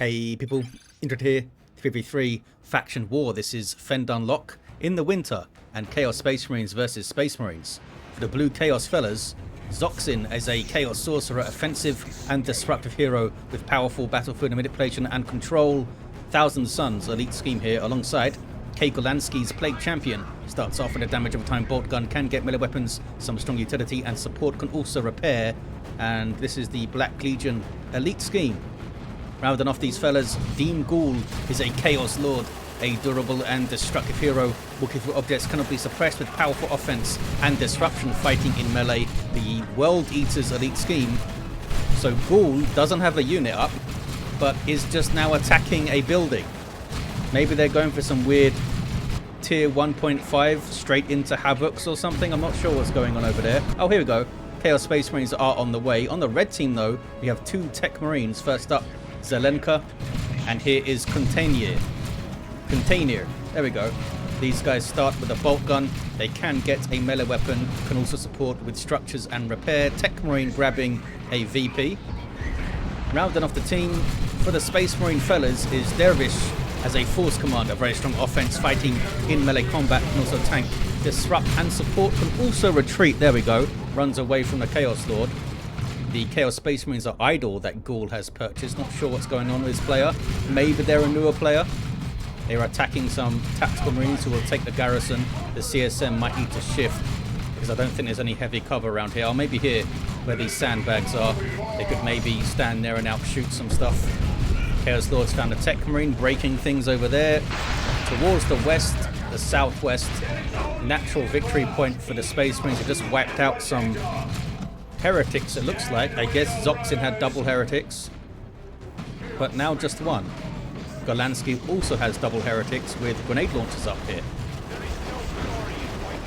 Hey people, Indrid here, 3v3 Faction War. This is Fend Unlock in the winter and Chaos Space Marines versus Space Marines. For the blue Chaos fellas, ZOXIN as a Chaos Sorcerer, offensive and disruptive hero with powerful battlefield manipulation and control. Thousand Suns elite scheme here alongside KGolanski's Plague Champion. Starts off with a damage over time bolt gun, can get melee weapons, some strong utility and support, can also repair. And this is the Black Legion elite scheme. Rounding off these fellas, DemeGhoul is a Chaos Lord, a durable and destructive hero. Walking through objects cannot be suppressed with powerful offense and disruption, fighting in melee. The World Eater's elite scheme. So Ghoul doesn't have a unit up, but is just now attacking a building. Maybe they're going for some weird tier 1.5 straight into Havocs or something. I'm not sure what's going on over there. Oh, here we go. Chaos Space Marines are on the way. On the red team, though, we have two Techmarines. First up, Zelenka, and here is Kunteynir. There we go. These guys start with a bolt gun. They can get a melee weapon, can also support with structures and repair. Techmarine grabbing a VP. Rounding off the team for the Space Marine fellas is Derwisch as a force commander. Very strong offense, fighting in melee combat, can also tank, disrupt and support, can also retreat. There we go. Runs away from the Chaos Lord. The Chaos Space Marines are idle that Ghoul has purchased. Not sure what's going on with this player. Maybe they're a newer player. They're attacking some tactical marines who will take the garrison. The CSM might need to shift because I don't think there's any heavy cover around here. Or maybe here where these sandbags are. They could maybe stand there and outshoot some stuff. Chaos Lord's found a Techmarine breaking things over there. Towards the west, the southwest. Natural victory point for the Space Marines. They just wiped out some heretics, it looks like. I guess ZOXIN had double heretics, but now just one. Golanski also has double heretics with grenade launchers up here.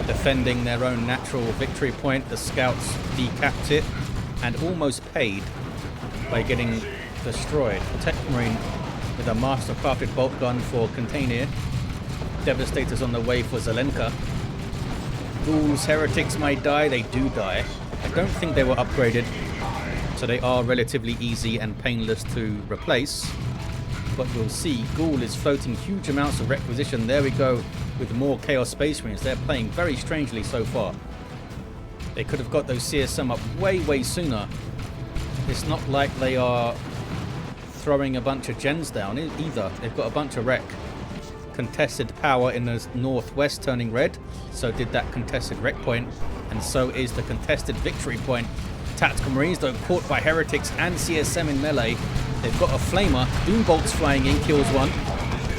Defending their own natural victory point, the scouts decapped it and almost paid by getting destroyed. Techmarine with a master-crafted bolt gun for Kunteynir. Devastators on the way for Zelenka. Ghoul's heretics might die, they do die. I don't think they were upgraded, so they are relatively easy and painless to replace. But we'll see. Ghoul is floating huge amounts of requisition. There we go with more Chaos Space Marines. They're playing very strangely so far. They could have got those CSM up way sooner. It's not like they are throwing a bunch of gens down either. They've got a bunch of wreck. Contested power in the northwest turning red. So did that contested wreck point. And so is the contested victory point. Tactical Marines, though, caught by heretics and CSM in melee. They've got a flamer. Doom bolts flying in, kills one.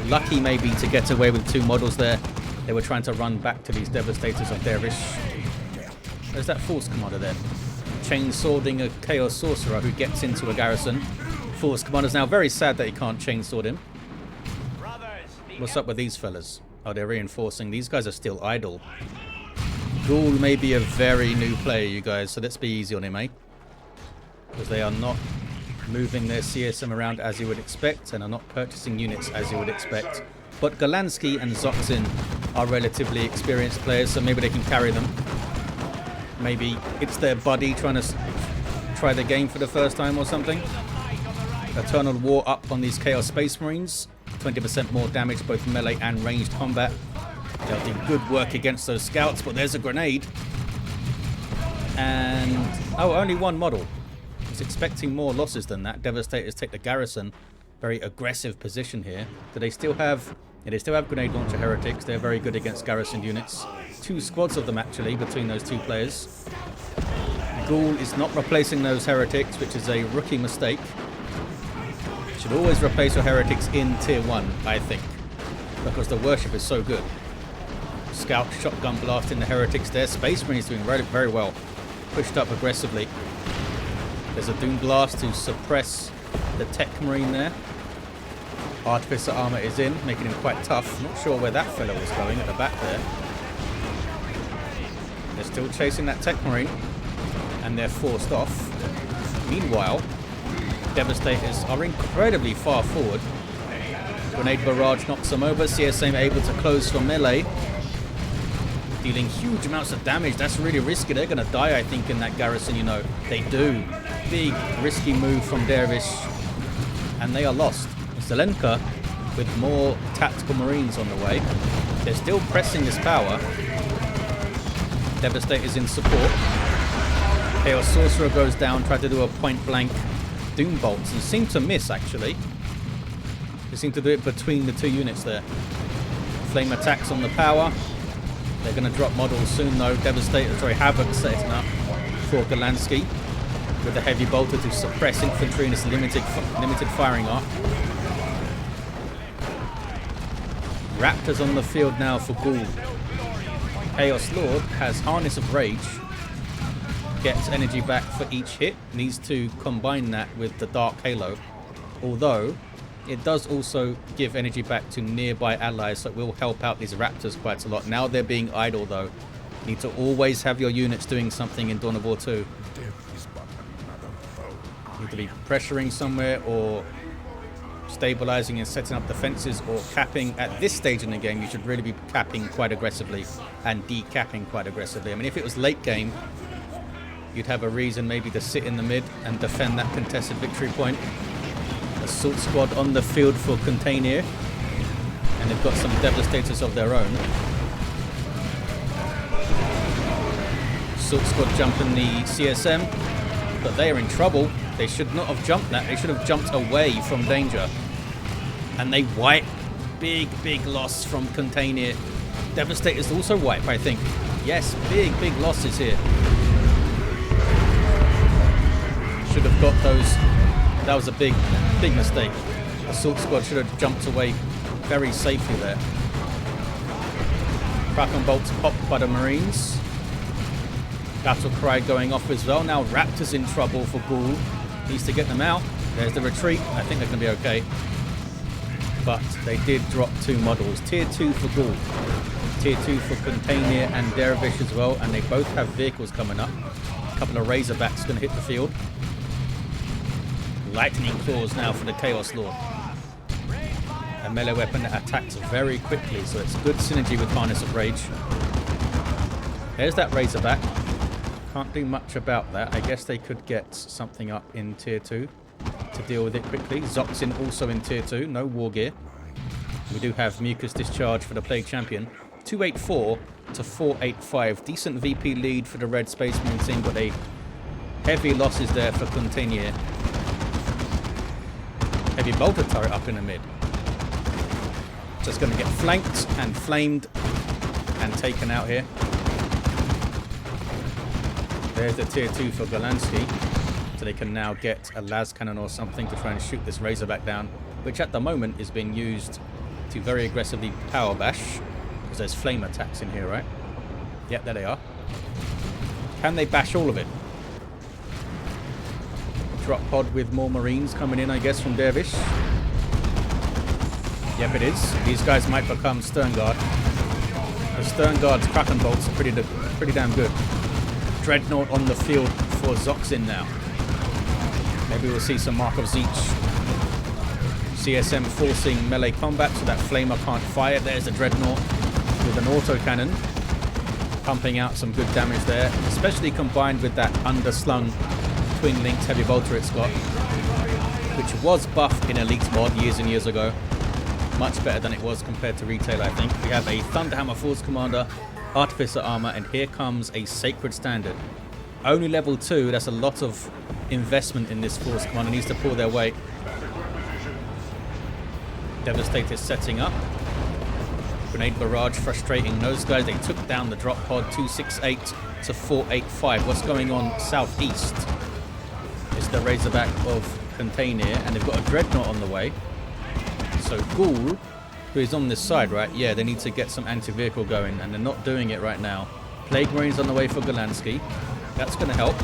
Lucky maybe to get away with two models there. They were trying to run back to these devastators of Derwisch. There's that force commander there. Chainswording a Chaos Sorcerer who gets into a garrison. Force commander's now very sad that he can't chainsword him. What's up with these fellas? Oh, they're reinforcing. These guys are still idle. Ghoul may be a very new player, you guys, so let's be easy on him, eh? Because they are not moving their CSM around as you would expect, and are not purchasing units as you would expect. But Golanski and ZOXIN are relatively experienced players, so maybe they can carry them. Maybe it's their buddy trying to try the game for the first time or something. Eternal War up on these Chaos Space Marines. 20% more damage, both melee and ranged combat. They'll do good work against those scouts, but there's a grenade. And, oh, only one model. I was expecting more losses than that. Devastators take the garrison. Very aggressive position here. Do they still have... Yeah, they still have grenade launcher heretics. They're very good against garrison units. Two squads of them, actually, between those two players. Ghoul is not replacing those heretics, which is a rookie mistake. Should always replace your heretics in tier 1, I think. Because the worship is so good. Scout shotgun blasting the heretics there. Space Marines doing very well. Pushed up aggressively. There's a Doom Blast to suppress the Techmarine there. Artificer armor is in, making him quite tough. Not sure where that fellow was going at the back there. They're still chasing that Techmarine. And they're forced off. Meanwhile, Devastators are incredibly far forward. Grenade barrage knocks them over. CSM able to close for melee. Dealing huge amounts of damage. That's really risky. They're going to die, I think, in that garrison, you know. They do. Big, risky move from Derwisch. And they are lost. Zelenka with more tactical marines on the way. They're still pressing this power. Devastator's in support. Chaos Sorcerer goes down, tried to do a point blank Doom Bolts and seemed to miss actually. They seem to do it between the two units there. Flame attacks on the power. They're going to drop models soon though. Havoc setting up for Golanski with the heavy bolter to suppress infantry in this limited firing arc. Raptors on the field now for Ghoul. Chaos Lord has Harness of Rage. Gets energy back for each hit. Needs to combine that with the Dark Halo. Although it does also give energy back to nearby allies, so it will help out these Raptors quite a lot. Now they're being idle though. You need to always have your units doing something in Dawn of War 2. You need to be pressuring somewhere or stabilizing and setting up defenses or capping. At this stage in the game, you should really be capping quite aggressively and decapping quite aggressively. I mean, if it was late game, you'd have a reason maybe to sit in the mid and defend that contested victory point. Assault squad on the field for Kunteynir, and they've got some devastators of their own. Assault squad jumping the CSM, but they are in trouble. They should not have jumped that. They should have jumped away from danger. And they wipe. Big loss from Kunteynir. Devastators also wipe, I think. Yes, big losses here. Should have got those. That was a big mistake. Assault squad should have jumped away very safely there. Kraken bolts popped by the Marines. Battle cry going off as well. Now Raptors in trouble for Ghoul. Needs to get them out. There's the retreat. I think they're going to be okay. But they did drop 2 models. Tier 2 for Ghoul. Tier 2 for Kunteynir and Derwisch as well. And they both have vehicles coming up. A couple of Razorbacks going to hit the field. Lightning claws now for the Chaos Lord. A melee weapon that attacks very quickly. So it's good synergy with Harness of Rage. There's that Razorback. Can't do much about that. I guess they could get something up in tier 2 to deal with it quickly. ZOXIN also in tier 2. No war gear. We do have Mucus Discharge for the Plague Champion. 284 to 485. Decent VP lead for the Red Space Marine team, but a heavy losses there for Kunteynir. Heavy bolter turret up in the mid. Just going to get flanked and flamed and taken out here. There's the tier 2 for Golanski. So they can now get a las cannon or something to try and shoot this Razorback down, which at the moment is being used to very aggressively power bash, because there's flame attacks in here, right? Yep, there they are. Can they bash all of it? Drop pod with more Marines coming in, I guess, from Derwisch. Yep, it is. These guys might become Stern Guard. The Stern Guard's Kraken bolts are pretty damn good. Dreadnought on the field for ZOXIN now. Maybe we'll see some Mark of Zeech. CSM forcing melee combat so that Flamer can't fire. There's the Dreadnought with an autocannon. Pumping out some good damage there, especially combined with that underslung twin-linked heavy bolter it's got, which was buffed in Elite mod years and years ago. Much better than it was compared to retail, I think. We have a Thunderhammer Force Commander, Artificer Armor, and here comes a Sacred Standard. Only level 2, that's a lot of investment in this Force Commander. Needs to pull their weight. Devastator setting up. Grenade Barrage frustrating those guys. They took down the drop pod 268 to 485. What's going on southeast? It's the Razorback of Kunteynir, and they've got a Dreadnought on the way. So Ghoul, who is on this side, right? Yeah, they need to get some anti-vehicle going, and they're not doing it right now. Plague Marines on the way for Golanski. That's going to help.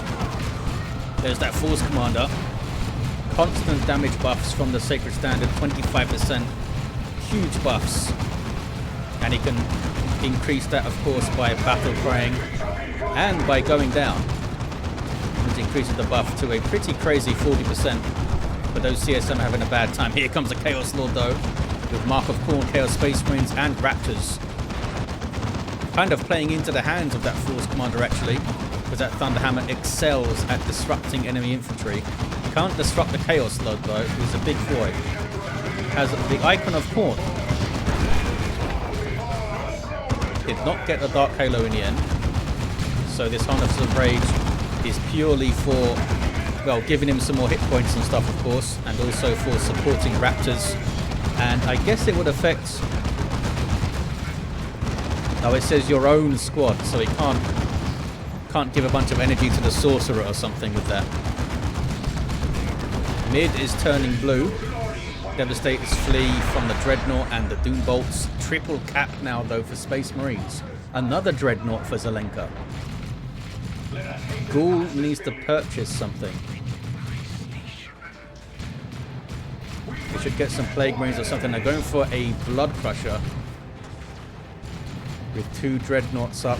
There's that Force Commander. Constant damage buffs from the Sacred Standard, 25%. Huge buffs. And he can increase that, of course, by battle crying and by going down. Which increases the buff to a pretty crazy 40%. But those CSM are having a bad time. Here comes the Chaos Lord, though, with Mark of Khorne, Chaos Space Marines, and Raptors. Kind of playing into the hands of that Force Commander, actually, because that Thunderhammer excels at disrupting enemy infantry. Can't disrupt the Chaos Lord, though. He's a big boy. has the Icon of Corn. Did not get the Dark Halo in the end. So this Harness of Rage is purely for, well, giving him some more hit points and stuff, of course, and also for supporting Raptors. And I guess it would affect... Oh, it says your own squad, so he can't give a bunch of energy to the Sorcerer or something with that. Mid is turning blue. Devastators flee from the Dreadnought and the Doom Bolts. Triple cap now, though, for Space Marines. Another Dreadnought for Zelenka. Ghoul needs to purchase something. We should get some Plague Marines or something. They're going for a Blood Crusher with 2 Dreadnoughts up.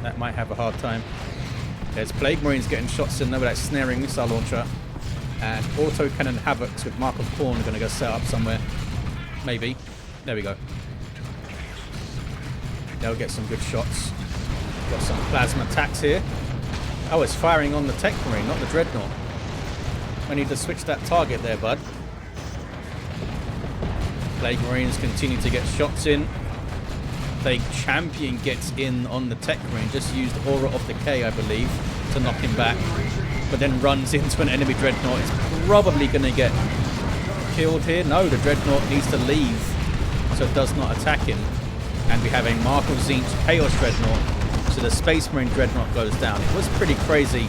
That might have a hard time. There's Plague Marines getting shots in there with that snaring missile launcher. And Auto Cannon Havocs with Mark of Corn are going to go set up somewhere. Maybe. There we go. They'll get some good shots. Got some plasma attacks here. Oh, it's firing on the Techmarine, not the Dreadnought. I need to switch that target there, bud. Plague Marines continue to get shots in. Plague Champion gets in on the Techmarine. Just used Aura of Decay, I believe, to knock him back. But then runs into an enemy Dreadnought. It's probably going to get killed here. No, the Dreadnought needs to leave, so it does not attack him. And we have a Mark of Tzeentch Chaos Dreadnought, so the Space Marine Dreadnought goes down. It was pretty crazy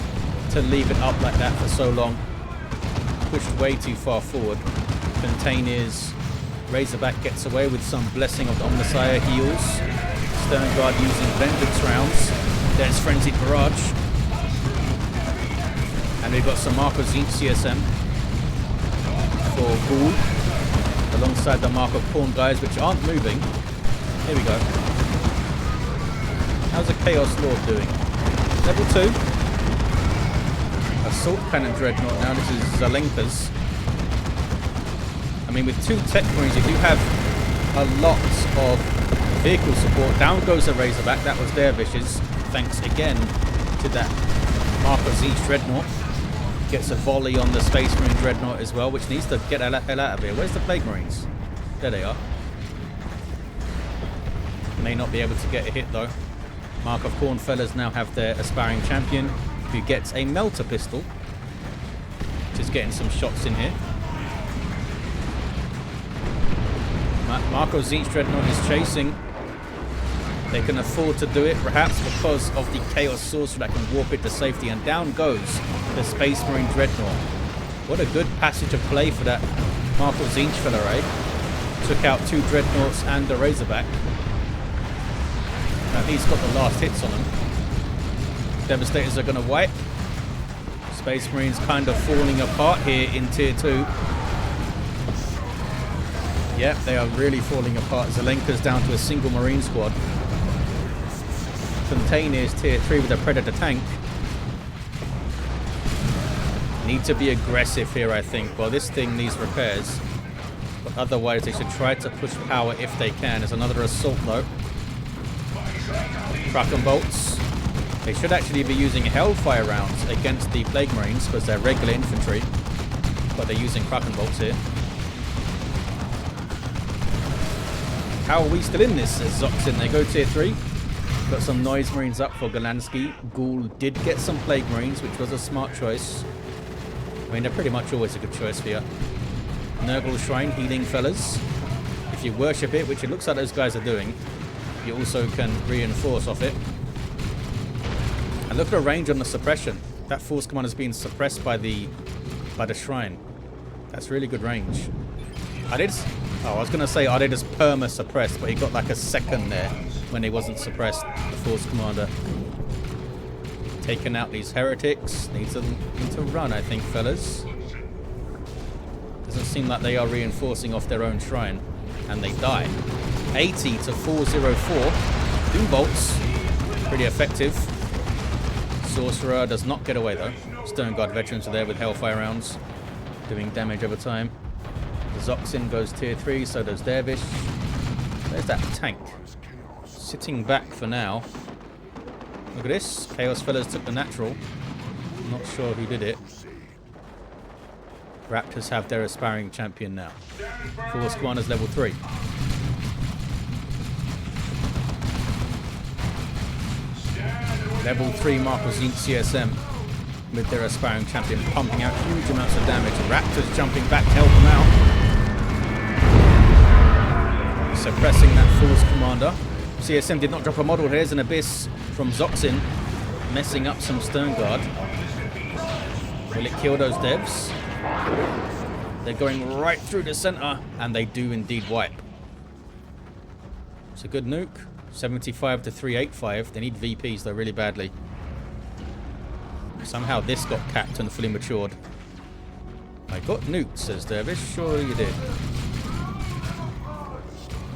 to leave it up like that for so long. Pushed way too far forward. Kunteynir's Razorback gets away with some Blessing of the Omnissiah heals. Sternguard using Vengeance rounds. There's Frenzied Barrage. And we've got some Mark of Tzeentch CSM for Ghoul, alongside the Mark of Corn guys, which aren't moving. Here we go. How's the Chaos Lord doing? Level 2. Assault Cannon Dreadnought now. This is Zelenka's. I mean, with 2 Techmarines, you do have a lot of vehicle support. Down goes the Razorback. That was Derwish's. Thanks again to that Mark of Tzeentch Dreadnought. Gets a volley on the Space Marine Dreadnought as well, which needs to get the hell out of here. Where's the Plague Marines? There they are. May not be able to get a hit though. Mark of Corn fellas now have their aspiring champion, who gets a Melter Pistol. Just getting some shots in here. Mark of Tzeentch Dreadnought is chasing. They can afford to do it, perhaps because of the Chaos Sorcerer that can warp it to safety. And down goes the Space Marine Dreadnought. What a good passage of play for that Mark of Tzeentch fella, right? Took out 2 Dreadnoughts and the Razorback. At least got the last hits on them. Devastators are going to wipe. Space Marines kind of falling apart here in Tier 2. Yep, they are really falling apart. Zelenka's down to a single Marine squad. Kunteynir's Tier 3 with a Predator tank. Need to be aggressive here, I think. Well, this thing needs repairs. But otherwise, they should try to push power if they can. There's another assault, though. Kraken Bolts. They should actually be using Hellfire rounds against the Plague Marines because they're regular infantry. But they're using Kraken Bolts here. How are we still in this? Says ZOXIN. They go Tier 3. Got some Noise Marines up for Golanski. Ghoul did get some Plague Marines, which was a smart choice. I mean, they're pretty much always a good choice for you. Nurgle Shrine, healing fellas. If you worship it, which it looks like those guys are doing, you also can reinforce off it. And look at the range on the suppression. That Force Commander's being suppressed by the shrine. That's really good range. I was going to say, are they just perma-suppressed, but he got like a second there when he wasn't suppressed, the Force Commander. Taking out these heretics. Need to run, I think, fellas. Doesn't seem like they are reinforcing off their own shrine. And they die. 80 to 404. Doom Bolts. Pretty effective. Sorcerer does not get away, though. Sternguard veterans are there with Hellfire rounds. Doing damage over time. ZOXIN goes Tier 3, so does Derwisch. There's that tank. Sitting back for now. Look at this. Chaos fellas took the natural. Not sure who did it. Raptors have their aspiring champion now. Force Commander's level 3. Level 3 Marco Zine CSM with their aspiring champion pumping out huge amounts of damage. Raptors jumping back to help them out. Suppressing that Force Commander. CSM did not drop a model. Here's an Abyss from ZOXIN, messing up some Stern Guard. Will it kill those devs? They're going right through the center, and they do indeed wipe. It's a good nuke. 75 to 385. They need VPs though really badly. Somehow this got capped and fully matured. I got nuked, says Derwisch. Sure you did.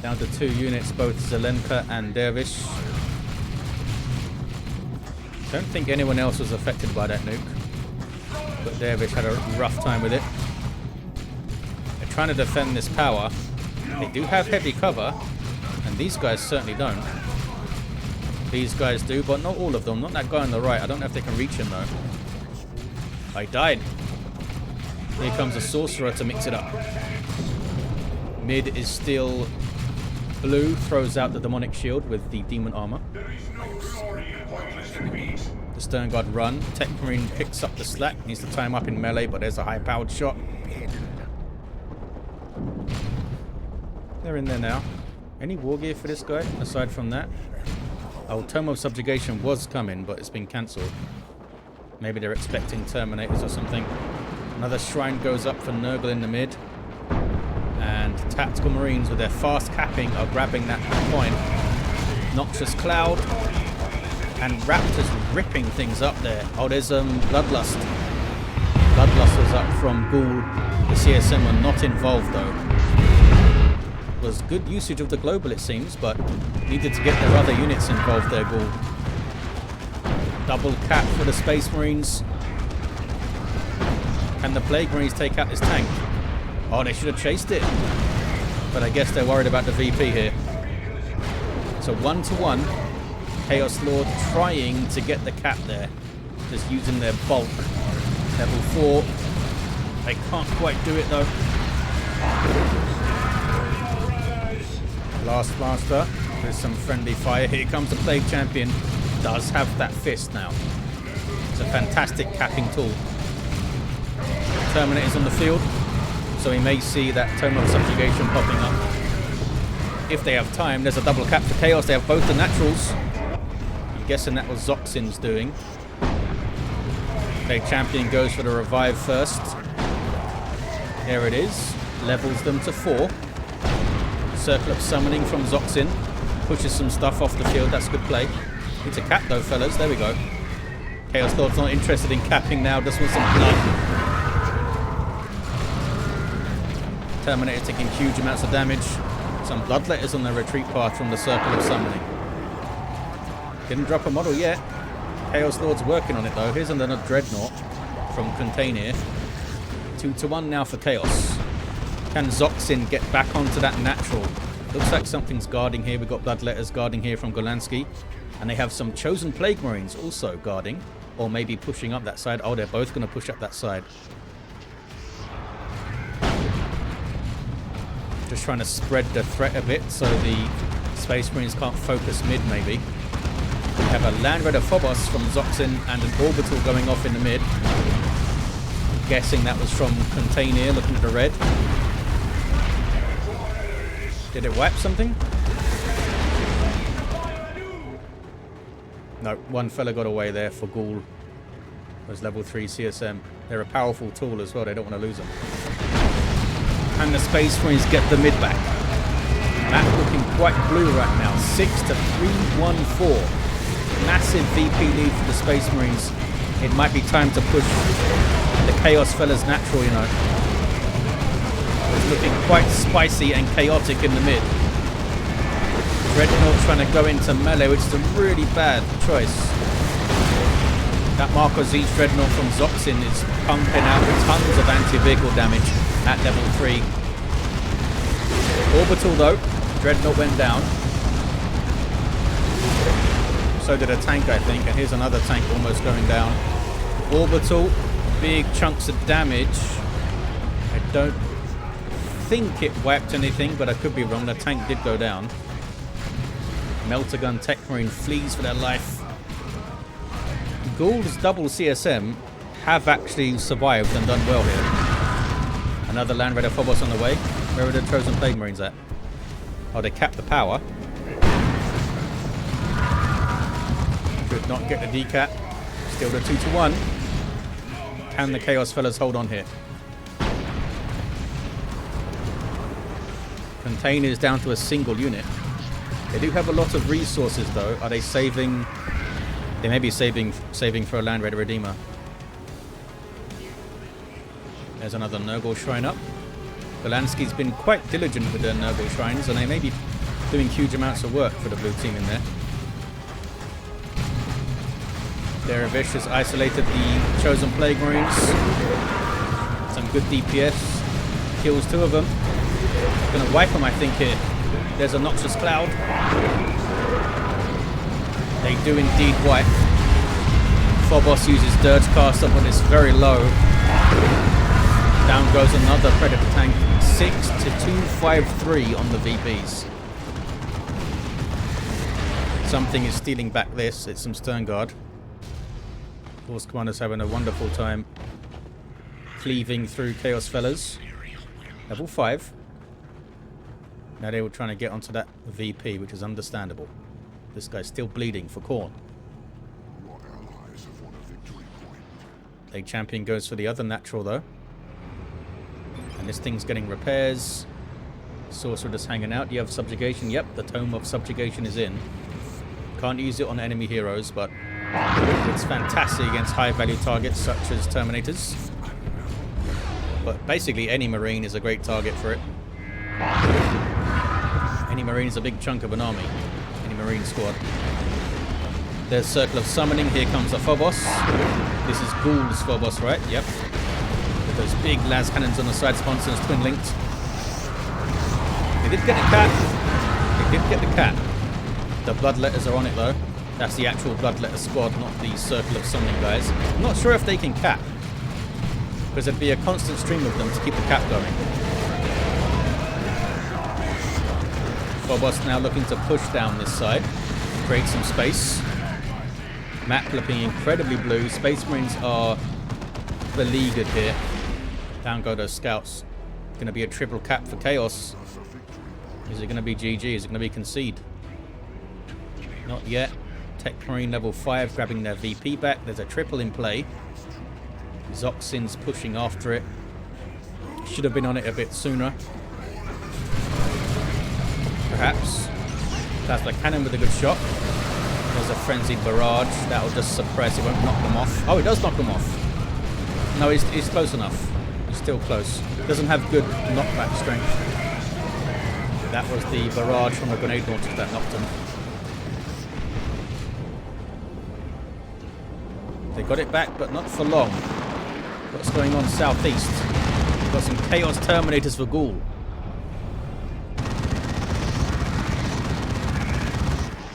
Down to 2 units, both Zelenka and Derwisch. Don't think anyone else was affected by that nuke. But Derwisch had a rough time with it. They're trying to defend this power. They do have heavy cover, and these guys certainly don't. These guys do, but not all of them. Not that guy on the right. I don't know if they can reach him though. I died. Here comes a Sorcerer to mix it up. Mid is still blue, throws out the demonic shield with the demon armor. The Stern Guard run. Techmarine picks up the slack. Needs to tie him up in melee, but there's a high-powered shot. They're in there now. Any war gear for this guy aside from that? Oh, Tome of Subjugation was coming, but it's been cancelled. Maybe they're expecting Terminators or something. Another shrine goes up for Nurgle in the mid. And Tactical Marines with their fast capping are grabbing that point. Noxious Cloud. And Raptors ripping things up there. Oh, there's Bloodlust. Bloodlust was up from Ghoul. The CSM are not involved though. Was good usage of the global it seems, but needed to get their other units involved there, Ghoul. Double cap for the Space Marines. Can the Plague Marines take out this tank? Oh, they should have chased it. But I guess they're worried about the VP here. So 1-to-1. Chaos Lord trying to get the cap there. Just using their bulk. Level 4. They can't quite do it though. Last Master with some friendly fire. Here comes the Plague Champion. Does have that fist now. It's a fantastic capping tool. Terminator's on the field, so we may see that Tome of Subjugation popping up. If they have time, there's a double cap for Chaos. They have both the naturals. I'm guessing that was ZOXIN's doing. Plague Champion goes for the revive first. Here it is. Levels them to 4. Circle of Summoning from ZOXIN. Pushes some stuff off the field. That's a good play. It's a cap though, fellas. There we go. Chaos Lord's not interested in capping now. Just wants some blood. Terminator taking huge amounts of damage. Some bloodletters on the retreat path from the Circle of Summoning. Didn't drop a model yet. Chaos Lord's working on it though. Here's another Dreadnought from Kunteynir. 2-to-1 now for Chaos. Can ZOXIN get back onto that natural? Looks like something's guarding here. We've got bloodletters guarding here from Golanski. And they have some chosen Plague Marines also guarding. Or maybe pushing up that side. Oh, they're both going to push up that side. Just trying to spread the threat a bit so the Space Marines can't focus mid maybe. We have a Land Raider Phobos from ZOXIN and an Orbital going off in the mid. Guessing that was from Kunteynir, looking at the red. Did it wipe something? No, one fella got away there for Ghoul. It was level 3 CSM. They're a powerful tool as well, they don't want to lose them. And the Space Marines get the mid back. That looking quite blue right now. 6 to 3-1-4. Massive VP lead for the Space Marines. It might be time to push the Chaos fellas natural, you know. It's looking quite spicy and chaotic in the mid. Dreadnought trying to go into melee, which is a really bad choice. That Marco Zine Dreadnought from ZOXIN is pumping out tons of anti-vehicle damage at level 3. Orbital though, Dreadnought went down. So did a tank, I think, and here's another tank almost going down. Orbital, big chunks of damage. don't think it wiped anything, but I could be wrong. The tank did go down. Melter gun Techmarine flees for their life. Ghoul's double CSM have actually survived and done well here. Another Land Raider Phobos on the way. Where are the Chosen Plague Marines at? Oh, they capped the power. Could not get the decap. Still the 2-1. Can the Chaos fellas hold on here? Kunteynir is down to a single unit. They do have a lot of resources though. Are they saving? They may be saving for a Land Raider Redeemer. There's another Nurgle shrine up. Golanski's been quite diligent with their Nurgle shrines, and they may be doing huge amounts of work for the blue team in there. Derwisch has isolated the Chosen Plague Marines. Some good DPS. Kills 2 of them. Gonna wipe them, I think, here. There's a Noxious Cloud. They do indeed wipe. Phobos uses Dirge Caster, but it's very low. Down goes another Predator tank. 6 to 253 on the VPs. Something is stealing back this. It's some Stern Guard. Force Commander's having a wonderful time cleaving through Chaos fellas. Level 5. Now they were trying to get onto that VP, which is understandable. This guy's still bleeding for Khorne. Late champion goes for the other natural though. And this thing's getting repairs. Sorcerer just hanging out. You have subjugation. Yep, the Tome of Subjugation is in. Can't use it on enemy heroes, but it's fantastic against high value targets such as Terminators. But basically any Marine is a great target for it. Any Marine is a big chunk of an army. Any Marine squad. There's Circle of Summoning. Here comes the Phobos. This is Ghoul's Phobos, right? Yep. With those big las cannons on the side, sponsors twin linked. They did get the cat. They did get the cat. The Bloodletters are on it though. That's the actual Bloodletter squad, not the Circle of Summoning guys. I'm not sure if they can cap, because there'd be a constant stream of them to keep the cap going. Phobos now looking to push down this side, create some space. Map looking incredibly blue. Space Marines are beleaguered here. Down go those scouts. Going to be a triple cap for Chaos. Is it going to be GG? Is it going to be concede? Not yet. Techmarine level 5 grabbing their VP back. There's a triple in play. ZOXIN's pushing after it. Should have been on it a bit sooner. Perhaps. Plasma cannon with a good shot. There's a frenzied barrage. That'll just suppress. It won't knock them off. Oh, it does knock them off. No, he's close enough. He's still close. Doesn't have good knockback strength. That was the barrage from the grenade launchers that knocked him. They got it back, but not for long. What's going on southeast? We've got some Chaos Terminators for Ghoul.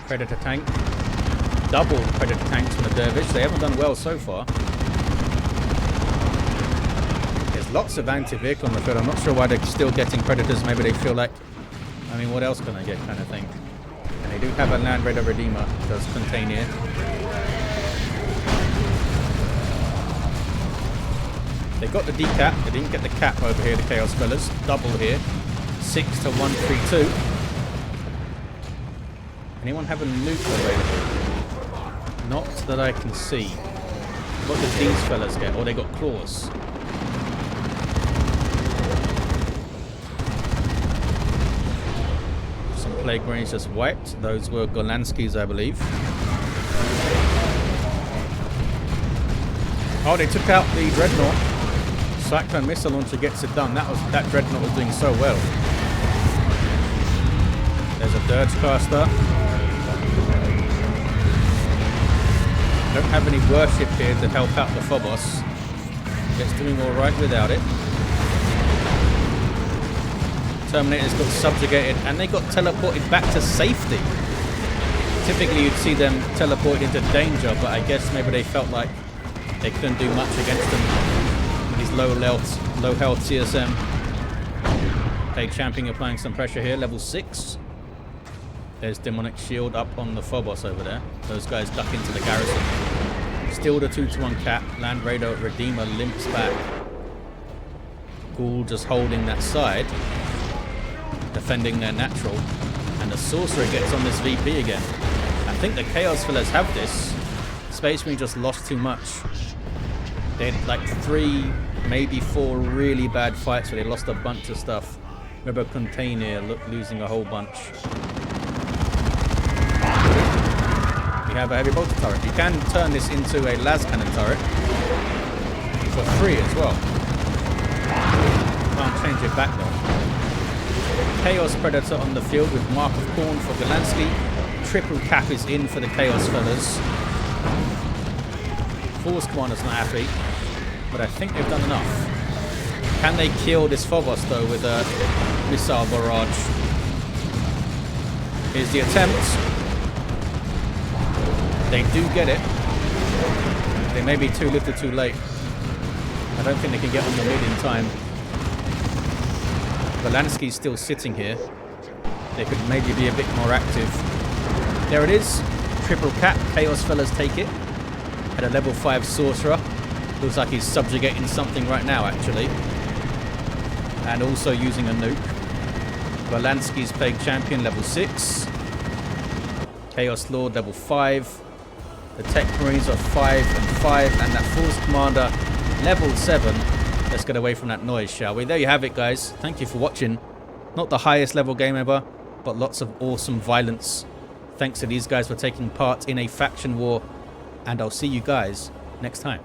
Predator tank. Double Predator tanks from the Derwisch. They haven't done well so far. There's lots of anti-vehicle on the field. I'm not sure why they're still getting Predators. Maybe they feel like, I mean, what else can I get kind of thing. And they do have a Land Raider Redeemer. Does Kunteynir. They got the decap. They didn't get the cap over here, the Chaos fellas. Double here. 6 to 132. Anyone having loot available? Not that I can see. What did these fellas get? Oh, they got claws. Some Plague Marines just wiped. Those were Golanski's, I believe. Oh, they took out the Dreadnought. Cyclone missile launcher gets it done. That Dreadnought was doing so well. There's a Dirge Caster. Don't have any worship here to help out the Phobos. It's doing alright without it. Terminators got subjugated and they got teleported back to safety. Typically you'd see them teleported into danger, but I guess maybe they felt like they couldn't do much against them with these low health CSM. Plague Champion applying some pressure here, level 6. There's Demonic Shield up on the Phobos over there. Those guys duck into the garrison. Still the 2-1 cap. Land Raider Redeemer limps back. Ghoul just holding that side, defending their natural. And the Sorcerer gets on this VP again. I think the Chaos Fellas have this. Space Marine just lost too much. They had like 3, maybe 4 really bad fights where they lost a bunch of stuff. Remember Kunteynir losing a whole bunch. We have a heavy bolter turret. You can turn this into a las cannon turret for free as well. Can't change it back though. Chaos Predator on the field with Mark of Corn for GoLanski. Triple cap is in for the Chaos Fellas. Force Commander's not happy, but I think they've done enough. Can they kill this Phobos though with a missile barrage? Here's the attempt. They do get it. They may be too little too late. I don't think they can get on the mid in time. GoLanski's still sitting here. They could maybe be a bit more active. There it is. Triple cap. Chaos Fellas take it. At a level 5 Sorcerer. Looks like he's subjugating something right now, actually. And also using a nuke. GoLanski's Plague Champion, level 6. Chaos Lord, level 5. The Techmarines are 5 and 5. And that Force Commander, level 7. Let's get away from that noise, shall we? There you have it, guys. Thank you for watching. Not the highest level game ever, but lots of awesome violence. Thanks to these guys for taking part in a faction war. And I'll see you guys next time.